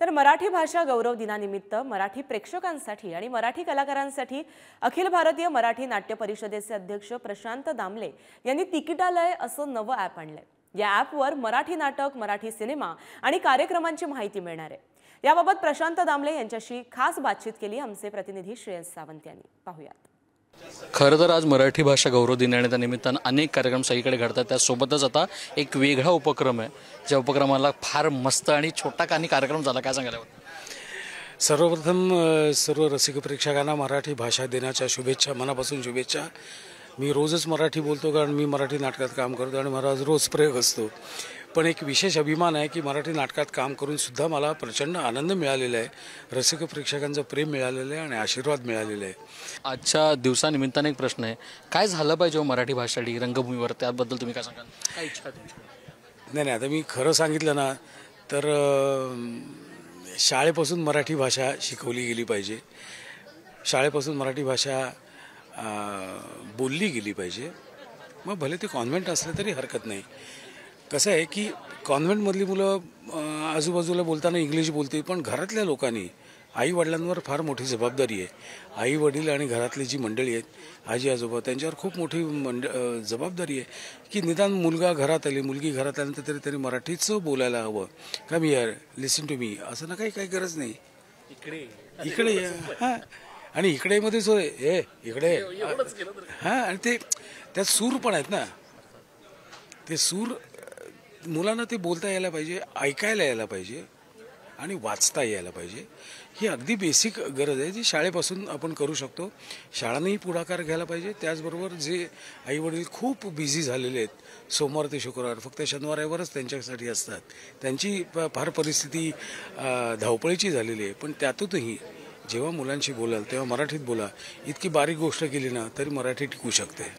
तर मराठी भाषा गौरव दिनानिमित्त मराठी प्रेक्षकांसाठी आणि मराठी कलाकारांसाठी अखिल भारतीय मराठी नाट्य परिषदेचे अध्यक्ष प्रशांत दामले यांनी तिकिटालय असं नवं ॲप आणलंय। या ॲपवर मराठी नाटक, मराठी सिनेमा आणि कार्यक्रमांची माहिती मिळणार आहे। याबाबत प्रशांत दामले यांच्याशी खास बातचीत केली आमचे प्रतिनिधी श्रेयस सावंत यांनी। पाहूयात। खरं तर आज मराठी भाषा गौरव दिन आणि त्या निमित्तानं अनेक कार्यक्रम सगळीकडे घडतात। त्यासोबतच आता एक वेगळा उपक्रम आहे, ज्या उपक्रमाला फार मस्त आणि छोटा कानी कार्यक्रम झाला। काय सांगायला? सर्वप्रथम सर्व रसिक प्रेक्षकांना मराठी भाषा दिनाच्या शुभेच्छा, मनापासून शुभेच्छा। मी रोजच मराठी बोलतो कारण मी मराठी नाटकात काम करतो आणि मला रोज प्रयोग असतो, पण एक विशेष अभिमान आहे की मराठी नाटकात काम करून सुद्धा मला प्रचंड आनंद मिळालेला आहे, रसिक प्रेक्षकांचं प्रेम मिळालेलं आहे आणि आशीर्वाद मिळालेला आहे। आजच्या दिवसानिमित्ताने एक प्रश्न आहे, काय झालं पाहिजे मराठी भाषा रंगभूमीवर, त्याबद्दल तुम्ही काय सांगाल? काय इच्छा तुमची? नाही, आता मी खरं सांगितलं ना तर शाळेपासून मराठी भाषा शिकवली गेली पाहिजे, शाळेपासून मराठी भाषा बोलली गेली पाहिजे। मग भले ते कॉन्व्हेंट असलं तरी हरकत नाही। कसं आहे की कॉन्व्हेंटमधली मुलं आजूबाजूला बोलताना इंग्लिश बोलते, पण घरातल्या लोकांनी, आई वडिलांवर फार मोठी जबाबदारी आहे। आई वडील आणि घरातली जी मंडळी आहेत, आजी आजोबा, त्यांच्यावर खूप मोठी जबाबदारी आहे की निदान मुलगा घरात आली, मुलगी घरात आल्यानंतर तरी त्यांनी मराठीच बोलायला हवं। Come here, listen to me, असं ना काही गरज नाही। इकडे हां, आणि इकडे मध्येच होय, हे इकडे हां, आणि ते त्यात सूर पण आहेत ना, ते सूर मुलांना ते बोलता यायला पाहिजे, ऐकायला यायला पाहिजे आणि वाचता यायला पाहिजे। ही अगदी बेसिक गरज आहे जी शाळेपासून आपण करू शकतो। शाळांनीही पुढाकार घ्यायला पाहिजे। त्याचबरोबर जे आईवडील खूप बिझी झालेले आहेत, सोमवार ते शुक्रवार फक्त शनिवार रविवारच त्यांच्यासाठी असतात, त्यांची फार परिस्थिती धावपळीची झालेली आहे, पण त्यातूनही जेव्हा मुलांशी बोलाल तेव्हा मराठीत बोला। इतकी बारीक गोष्ट केली ना तरी मराठी टिकू शकते।